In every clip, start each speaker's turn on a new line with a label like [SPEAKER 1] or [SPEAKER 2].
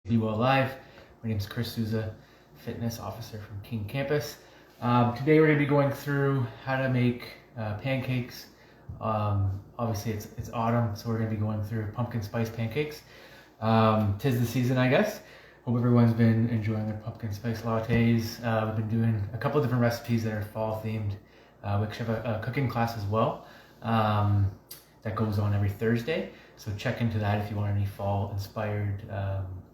[SPEAKER 1] BeeWell Live. My name is Chris Souza, fitness officer from King Campus. Today we're going to be going through how to make pancakes. Obviously it's autumn, so we're going to be going through pumpkin spice pancakes. Tis the season, I guess. Hope everyone's been enjoying their pumpkin spice lattes. We've been doing a couple of different recipes that are fall themed. We actually have a cooking class as well that goes on every Thursday. So check into that if you want any fall inspired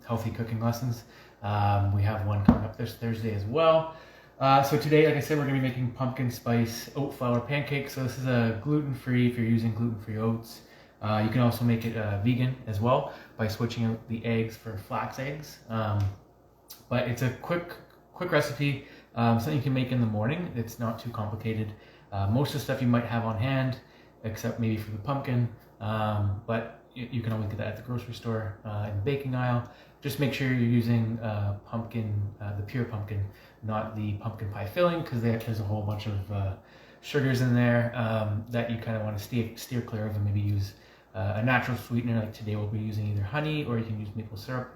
[SPEAKER 1] healthy cooking lessons. We have one coming up this Thursday as well. So today, like I said, we're going to be making pumpkin spice oat flour pancakes. So this is a gluten-free if you're using gluten-free oats. You can also make it vegan as well by switching out the eggs for flax eggs. But it's a quick recipe, something you can make in the morning. It's not too complicated. Most of the stuff you might have on hand, except maybe for the pumpkin, but you can always get that at the grocery store in the baking aisle. Just make sure you're using pumpkin, the pure pumpkin, not the pumpkin pie filling, because there's a whole bunch of sugars in there that you kind of want to steer clear of, and maybe use a natural sweetener. Like today we'll be using either honey or you can use maple syrup.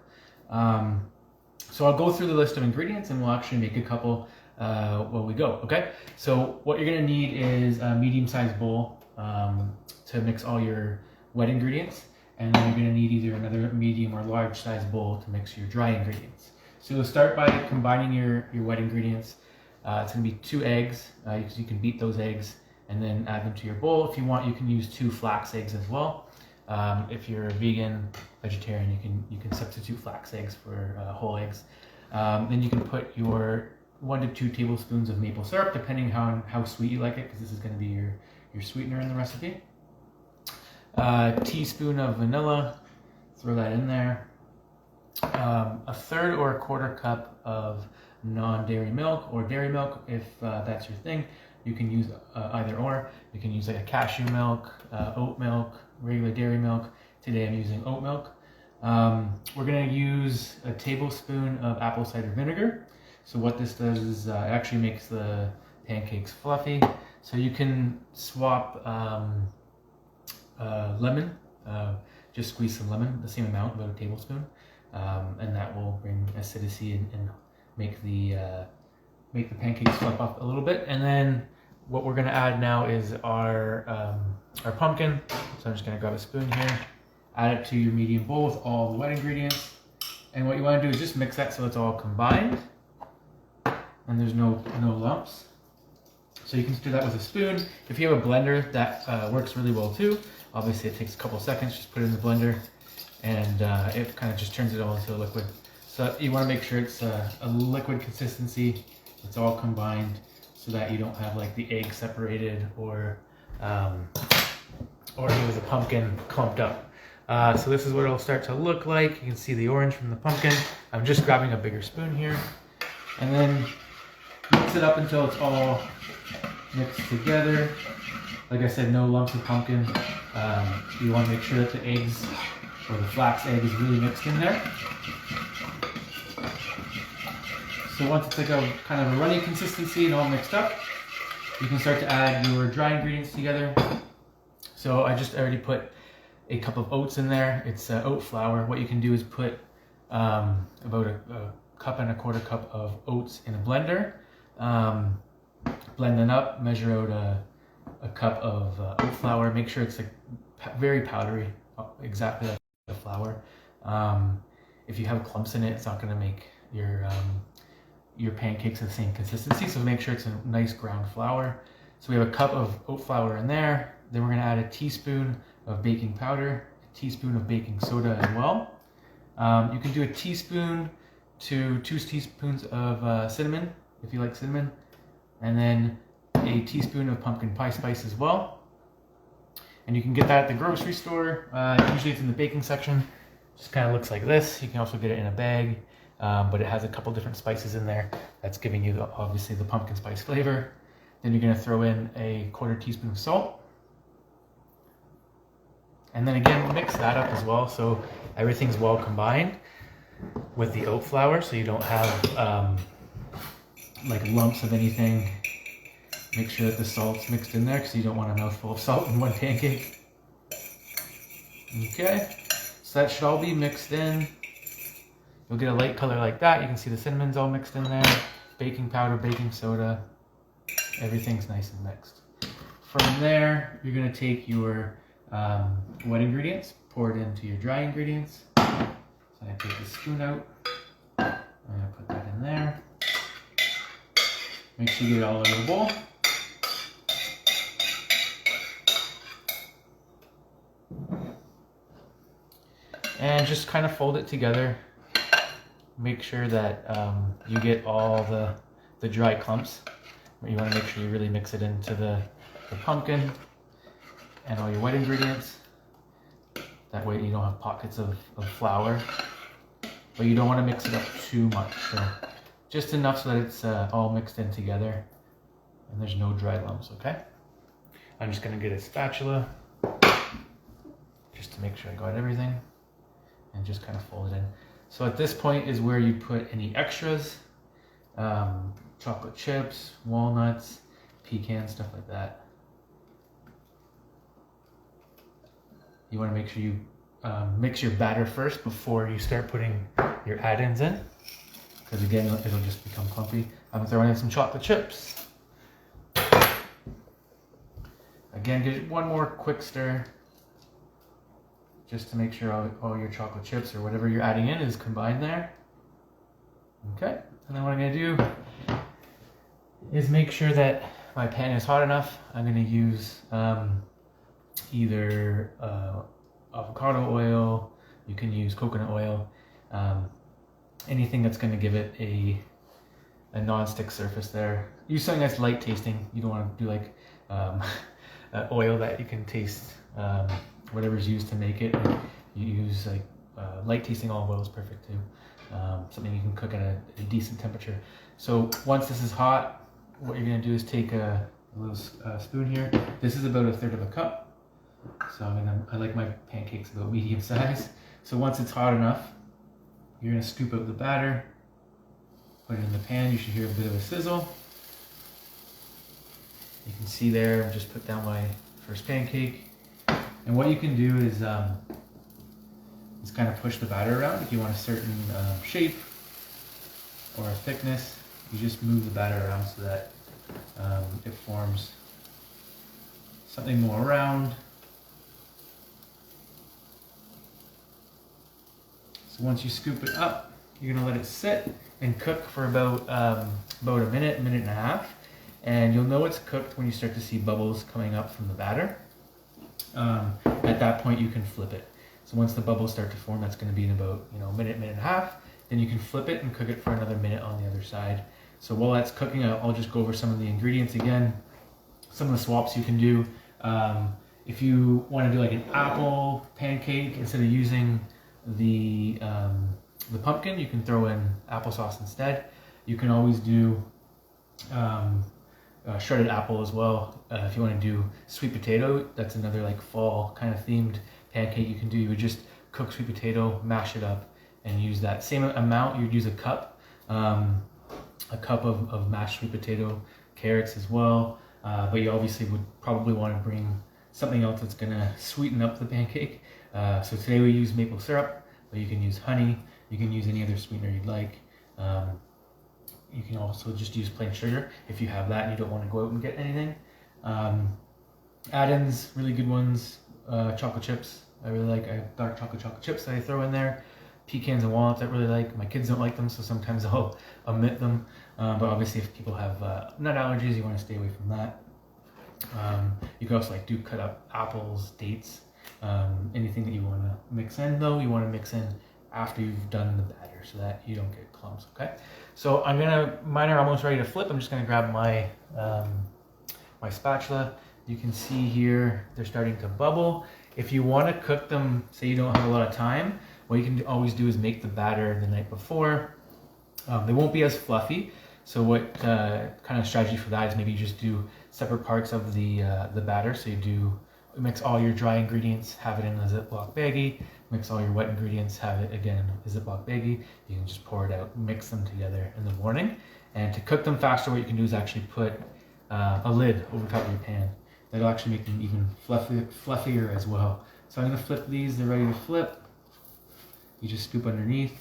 [SPEAKER 1] So I'll go through the list of ingredients and we'll actually make a couple while we go, okay? So what you're gonna need is a medium-sized bowl to mix all your wet ingredients, and then you're gonna need either another medium or large-sized bowl to mix your dry ingredients. So you'll start by combining your wet ingredients. It's gonna be 2 eggs, you can beat those eggs and then add them to your bowl. If you want, you can use 2 flax eggs as well. If you're a vegan, vegetarian, you can substitute flax eggs for whole eggs. Then you can put your 1 to 2 tablespoons of maple syrup, depending on how sweet you like it, because this is going to be your sweetener in the recipe. A teaspoon of vanilla, throw that in there. A third or a quarter cup of non-dairy milk or dairy milk, if that's your thing. You can use either or. You can use like a cashew milk, oat milk, regular dairy milk. Today I'm using oat milk. We're going to use a tablespoon of apple cider vinegar. So what this does is it actually makes the pancakes fluffy. So you can swap lemon, just squeeze some lemon, the same amount, about a tablespoon, and that will bring acidity and make the pancakes fluff up a little bit. And then what we're going to add now is our pumpkin. So I'm just going to grab a spoon here, add it to your medium bowl with all the wet ingredients. And what you want to do is just mix that so it's all combined and there's no lumps. So you can do that with a spoon. If you have a blender, that works really well too. Obviously it takes a couple seconds, just put it in the blender and it kind of just turns it all into a liquid. So you want to make sure it's a liquid consistency, it's all combined, so that you don't have like the egg separated or the pumpkin clumped up. So this is what it'll start to look like. You can see the orange from the pumpkin. I'm just grabbing a bigger spoon here. And then mix it up until it's all mixed together. Like I said, no lumps of pumpkin. You want to make sure that the eggs or the flax egg is really mixed in there. So once it's like a kind of a runny consistency and all mixed up, you can start to add your dry ingredients together. So I already put a cup of oats in there. It's oat flour. What you can do is put about a cup and a quarter cup of oats in a blender. Blend them up, measure out a cup of oat flour. Make sure it's like very powdery, exactly like the flour. If you have clumps in it, it's not going to make your pancakes the same consistency, so make sure it's a nice ground flour. So we have a cup of oat flour in there. Then we're going to add a teaspoon of baking powder, a teaspoon of baking soda as well. You can do a teaspoon to 2 teaspoons of cinnamon, if you like cinnamon, and then a teaspoon of pumpkin pie spice as well. And you can get that at the grocery store. Usually it's in the baking section. Just kind of looks like this. You can also get it in a bag. But it has a couple different spices in there that's giving you obviously the pumpkin spice flavor. Then you're going to throw in a quarter teaspoon of salt. And then again, mix that up as well so everything's well combined with the oat flour, so you don't have like lumps of anything. Make sure that the salt's mixed in there because you don't want a mouthful of salt in one pancake. Okay, so that should all be mixed in. You'll get a light color like that. You can see the cinnamon's all mixed in there. Baking powder, baking soda, everything's nice and mixed. From there, you're gonna take your wet ingredients, pour it into your dry ingredients. So I'm gonna take the spoon out. I'm gonna put that in there. Make sure you get it all over the bowl. And just kind of fold it together. Make sure that you get all the dry clumps. You want to make sure you really mix it into the pumpkin and all your wet ingredients. That way you don't have pockets of flour. But you don't want to mix it up too much. So just enough so that it's all mixed in together and there's no dry lumps, okay? I'm just going to get a spatula just to make sure I got everything and just kind of fold it in. So at this point is where you put any extras, chocolate chips, walnuts, pecans, stuff like that. You want to make sure you mix your batter first before you start putting your add-ins in, because again, it'll just become clumpy. I'm throwing in some chocolate chips. Again, give one more quick stir, just to make sure all your chocolate chips or whatever you're adding in is combined there. Okay, and then what I'm gonna do is make sure that my pan is hot enough. I'm gonna use either avocado oil, you can use coconut oil, anything that's gonna give it a non-stick surface there. Use something that's light tasting. You don't wanna do like oil that you can taste whatever's used to make it. You use like light tasting olive oil is perfect too. Something you can cook at a decent temperature. So once this is hot, what you're gonna do is take a little spoon here. This is about 1/3 of a cup. So I like my pancakes about medium size. So once it's hot enough, you're gonna scoop out the batter, put it in the pan. You should hear a bit of a sizzle. You can see there, I just put down my first pancake. And what you can do is kind of push the batter around. If you want a certain shape or a thickness, you just move the batter around so that it forms something more round. So once you scoop it up, you're gonna let it sit and cook for about a minute, minute and a half. And you'll know it's cooked when you start to see bubbles coming up from the batter. At that point, you can flip it. So once the bubbles start to form, that's going to be in about a minute, minute and a half. Then you can flip it and cook it for another minute on the other side. So while that's cooking, I'll just go over some of the ingredients again. Some of the swaps you can do. If you want to do like an apple pancake, instead of using the pumpkin, you can throw in applesauce instead. You can always do shredded apple as well. If you want to do sweet potato, that's another like fall kind of themed pancake you can do. You would just cook sweet potato, mash it up, and use that same amount. You'd use a cup of mashed sweet potato, carrots as well. But you obviously would probably want to bring something else that's gonna sweeten up the pancake. So today we use maple syrup, but you can use honey. You can use any other sweetener you'd like. You can also just use plain sugar if you have that and you don't want to go out and get anything. Add-ins, really good ones. Chocolate chips, I really like. I have dark chocolate chips that I throw in there. Pecans and walnuts I really like. My kids don't like them, so sometimes I'll omit them. But obviously if people have nut allergies, you want to stay away from that. You can also do cut up apples, dates, anything that you want to mix in though, you want to mix in after you've done the batter so that you don't get clumps, okay? So mine are almost ready to flip. I'm just gonna grab my my spatula. You can see here, they're starting to bubble. If you wanna cook them, say you don't have a lot of time, what you can always do is make the batter the night before. They won't be as fluffy. So what kind of strategy for that is maybe you just do separate parts of the batter. So you mix all your dry ingredients, have it in a Ziploc baggie, mix all your wet ingredients, have it again in a Ziploc baggie. You can just pour it out, mix them together in the morning. And to cook them faster, what you can do is actually put a lid over top of your pan. That'll actually make them even fluffier as well. So I'm gonna flip these, they're ready to flip. You just scoop underneath,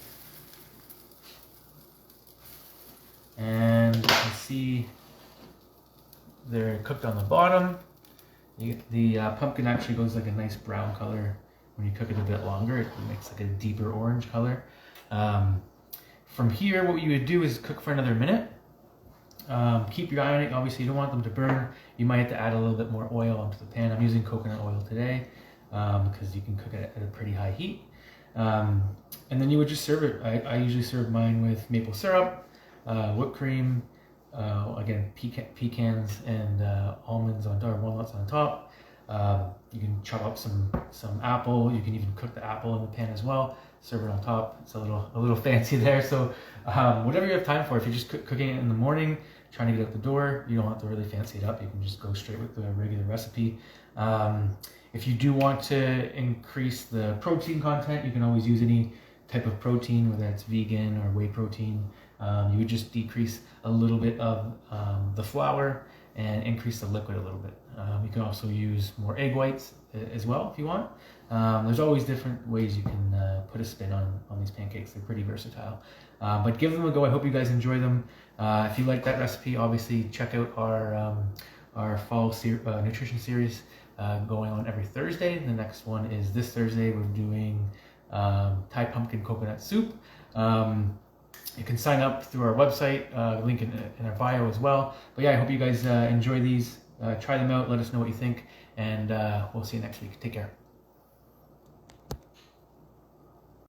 [SPEAKER 1] see they're cooked on the bottom. The pumpkin actually goes like a nice brown color when you cook it a bit longer. It makes like a deeper orange color. From here, what you would do is cook for another minute. Keep your eye on it. Obviously, you don't want them to burn. You might have to add a little bit more oil onto the pan. I'm using coconut oil today because you can cook it at a pretty high heat. And then you would just serve it. I usually serve mine with maple syrup, whipped cream, again pecans and almonds on top, or walnuts on top. You can chop up some apple. You can even cook the apple in the pan as well. Serve it on top. It's a little fancy there. So whatever you have time for. If you're just cooking it in the morning, trying to get out the door, you don't have to really fancy it up. You can just go straight with the regular recipe. If you do want to increase the protein content, you can always use any type of protein, whether it's vegan or whey protein. You would just decrease a little bit of the flour and increase the liquid a little bit. You can also use more egg whites as well if you want. There's always different ways you can put a spin on these pancakes. They're pretty versatile. But give them a go. I hope you guys enjoy them. If you like that recipe, obviously check out our fall nutrition series going on every Thursday. The next one is this Thursday. We're doing Thai pumpkin coconut soup. You can sign up through our website, link in our bio as well. But yeah, I hope you guys enjoy these. Try them out. Let us know what you think. And we'll see you next week. Take care.